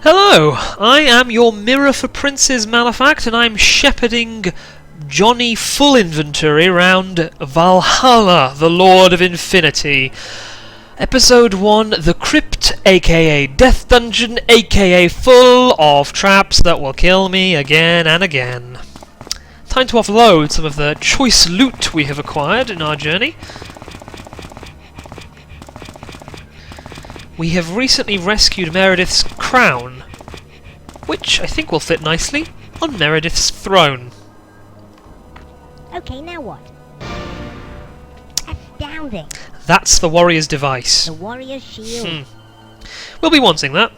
Hello, I am your Mirror for Princes Malefact, and I'm shepherding Johnny Full Inventory round Valhalla, the Lord of Infinity. Episode 1, The Crypt, aka Death Dungeon, aka full of traps that will kill me again and again. Time to offload some of the choice loot we have acquired in our journey. We have recently rescued Meredith's crown, which I think will fit nicely on Meredith's throne. Okay, now what? Astounding! That's the warrior's device. The warrior's shield. We'll be wanting that.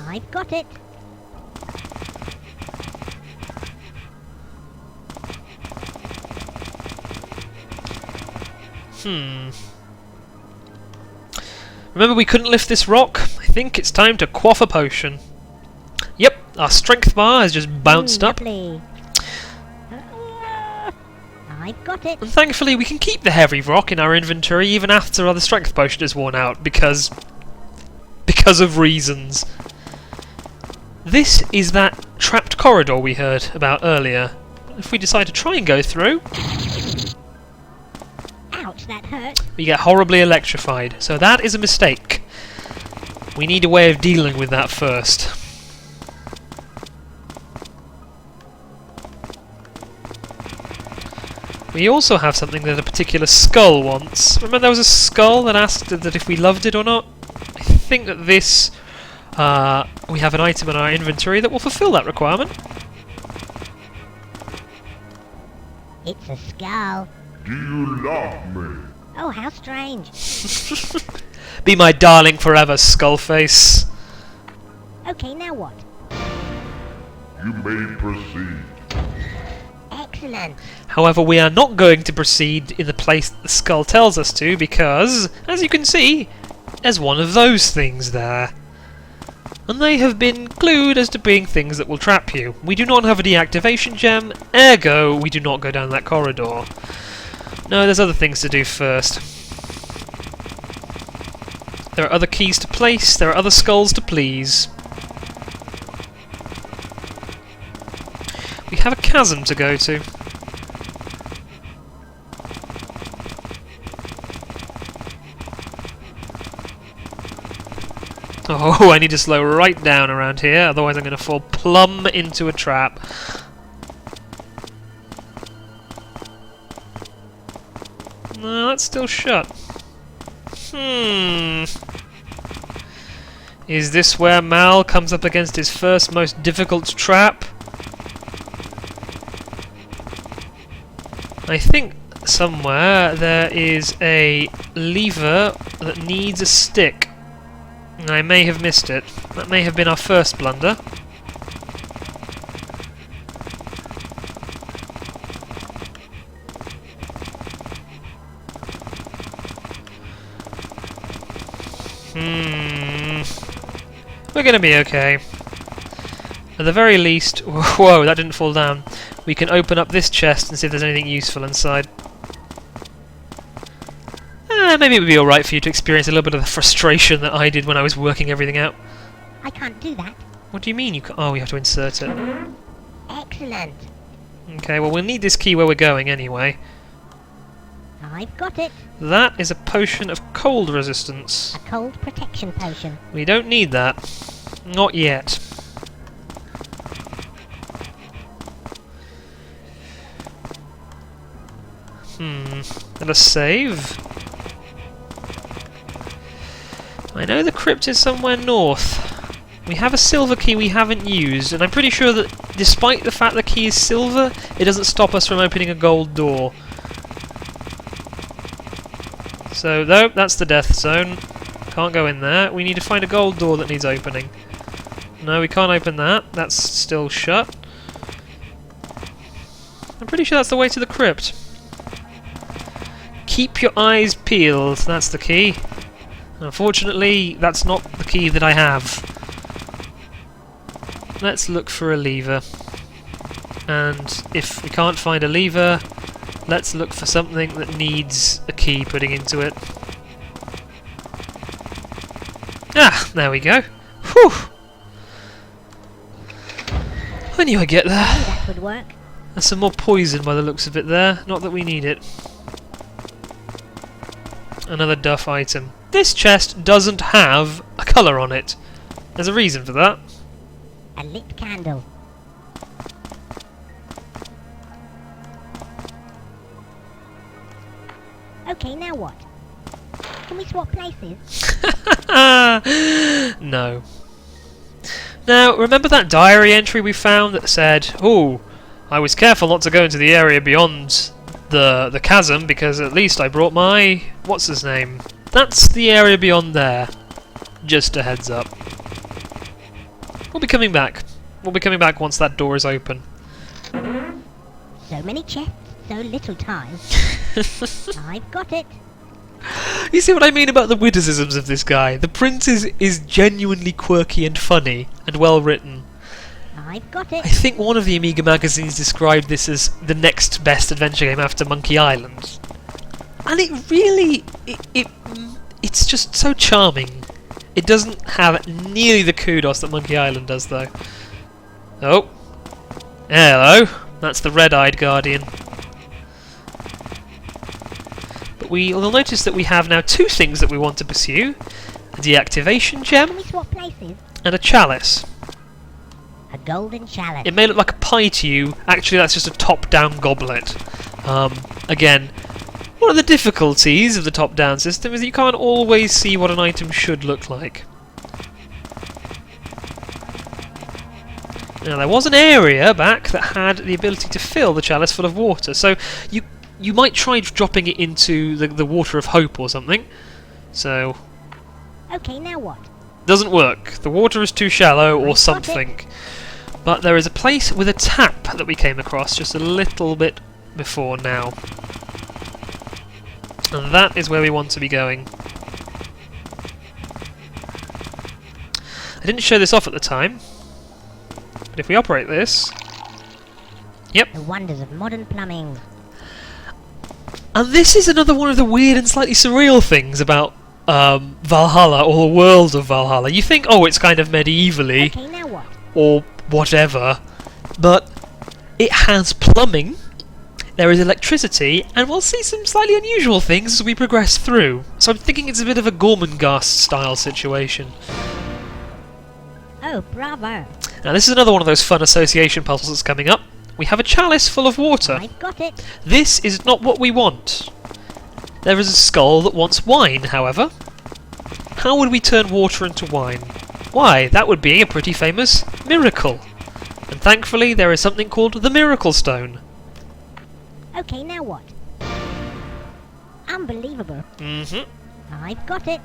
I've got it. Remember we couldn't lift this rock? I think it's time to quaff a potion. Yep, our strength bar has just bounced up. Lovely. I've got it. And thankfully we can keep the heavy rock in our inventory even after our strength potion is worn out, because of reasons. This is that trapped corridor we heard about earlier. If we decide to try and go through, Ouch, that hurt. we get horribly electrified. So that is a mistake. We need a way of dealing with that first. We also have something that a particular skull wants. Remember there was a skull that asked that if we loved it or not? I think that this... we have an item in our inventory that will fulfill that requirement. It's a skull. Do you love me? Oh, how strange. Be my darling forever, Skullface. Okay, now what? You may proceed. Excellent. However, we are not going to proceed in the place that the skull tells us to because, as you can see, there's one of those things there. And they have been clued as to being things that will trap you. We do not have a deactivation gem, ergo we do not go down that corridor. No, there's other things to do first. There are other keys to place, there are other skulls to please. We have a chasm to go to. Oh, I need to slow right down around here, otherwise I'm going to fall plumb into a trap. No, that's still shut. Is this where Mal comes up against his first most difficult trap? I think somewhere there is a lever that needs a stick. I may have missed it. That may have been our first blunder. We're gonna be okay. At the very least... Whoa, that didn't fall down. We can open up this chest and see if there's anything useful inside. Maybe it would be alright for you to experience a little bit of the frustration that I did when I was working everything out. I can't do that. What do you mean you can't? Oh, we have to insert it. Excellent. Okay, well we'll need this key where we're going anyway. I've got it. That is a potion of cold resistance. A cold protection potion. We don't need that. Not yet. Let us save. I know the crypt is somewhere north. We have a silver key we haven't used, and I'm pretty sure that despite the fact the key is silver, it doesn't stop us from opening a gold door. So, nope, that's the death zone. Can't go in there. We need to find a gold door that needs opening. No, we can't open that. That's still shut. I'm pretty sure that's the way to the crypt. Keep your eyes peeled. That's the key. Unfortunately, that's not the key that I have. Let's look for a lever. And if we can't find a lever, let's look for something that needs a key putting into it. Ah, there we go. Whew! I knew I'd get I there. knew that would work. There's some more poison by the looks of it there. Not that we need it. Another duff item. This chest doesn't have a colour on it. There's a reason for that. A lit candle. Okay, now what? Can we swap places? No. Now, remember that diary entry we found that said, "Oh, I was careful not to go into the area beyond the chasm because at least I brought my... what's his name?" That's the area beyond there. Just a heads up. We'll be coming back. We'll be coming back once that door is open. So many chests, so little time. I've got it. You see what I mean about the witticisms of this guy? The prince is genuinely quirky and funny and well written. I've got I it. think one of the Amiga magazines described this as the next best adventure game after Monkey Island. And it really... it's just so charming. It doesn't have nearly the kudos that Monkey Island does, though. Oh. Hello. That's the red-eyed guardian. But you'll notice that we have now two things that we want to pursue. A deactivation Can gem we swap places? and a chalice. A golden chalice. It may look like a pie to you, actually that's just a top-down goblet. Again, one of the difficulties of the top-down system is that you can't always see what an item should look like. Now there was an area back that had the ability to fill the chalice full of water, so you might try dropping it into the water of hope or something. So, Okay, now what? doesn't work. The water is too shallow or Got it. something. But there is a place with a tap that we came across just a little bit before now. And that is where we want to be going. I didn't show this off at the time, but if we operate this... Yep. The wonders of modern plumbing. And this is another one of the weird and slightly surreal things about Valhalla, or the world of Valhalla. You think, oh, it's kind of medievally, Okay, now what? or whatever, but it has plumbing, there is electricity, and we'll see some slightly unusual things as we progress through. So I'm thinking it's a bit of a Gormenghast style situation. Oh, bravo. Now this is another one of those fun association puzzles that's coming up. We have a chalice full of water. I've got it. This is not what we want. There is a skull that wants wine, however. How would we turn water into wine? Why, that would be a pretty famous miracle. And thankfully there is something called the Miracle Stone. Okay, now what? Unbelievable. I've got it.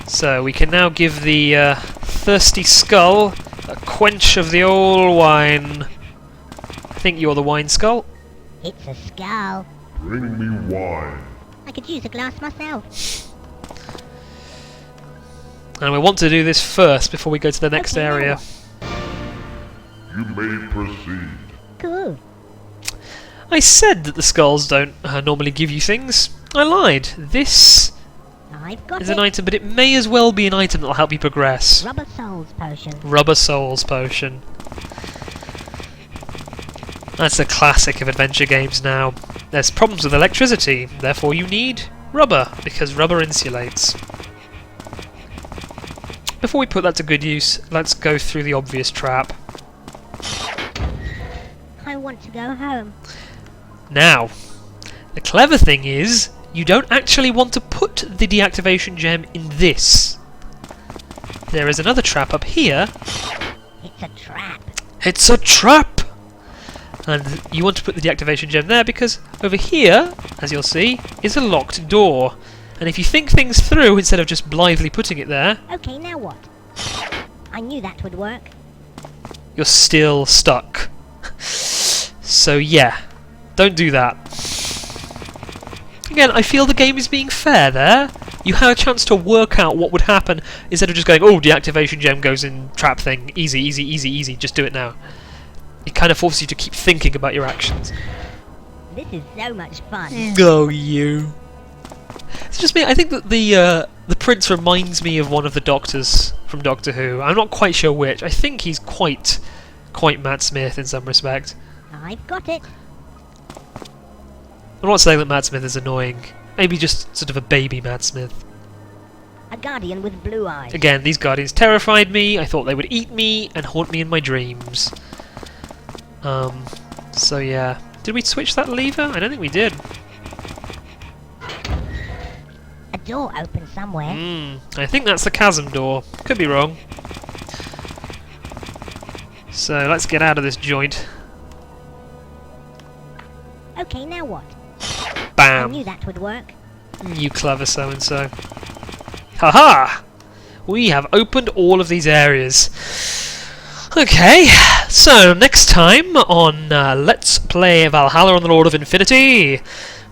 So we can now give the thirsty skull a quench of the old wine. I think you're the wine skull. It's a skull. Bring me wine. I could use a glass myself. And we want to do this first before we go to the next Okay, now area. You may proceed. Cool. I said that the skulls don't normally give you things. I lied. This I've got is it. an item, but it may as well be an item that will help you progress. Rubber souls potion. Rubber Souls Potion. That's a classic of adventure games now. There's problems with electricity, therefore you need rubber, because rubber insulates. Before we put that to good use, let's go through the obvious trap. I want to go home. Now, the clever thing is, you don't actually want to put the deactivation gem in this. There is another trap up here. It's a trap. It's a trap! And you want to put the deactivation gem there because over here, as you'll see, is a locked door. And if you think things through instead of just blithely putting it there, Okay, now what? I knew that would work. you're still stuck. So yeah, don't do that. Again, I feel the game is being fair there. You had a chance to work out what would happen instead of just going, oh, deactivation gem goes in trap thing. Easy, easy, easy, easy. Just do it now. It kind of forces you to keep thinking about your actions. This is so much fun. Oh, you. It's just me. I think that the prince reminds me of one of the doctors from Doctor Who. I'm not quite sure which. I think he's quite quite Matt Smith in some respect. I've got it. I'm not saying that Matt Smith is annoying. Maybe just sort of a baby Matt Smith. A guardian with blue eyes. Again, these guardians terrified me. I thought they would eat me and haunt me in my dreams. So yeah. Did we switch that lever? I don't think we did. A door open somewhere. I think that's the chasm door. Could be wrong. So let's get out of this joint. Okay, now what? I Bam! knew that would work. You clever so-and-so. Haha! We have opened all of these areas. Okay, so next time on Let's Play Valhalla on the Lord of Infinity,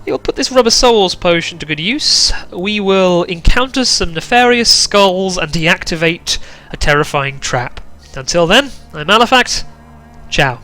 we'll put this Rubber Souls potion to good use. We will encounter some nefarious skulls and deactivate a terrifying trap. Until then, I'm Malafact. Ciao.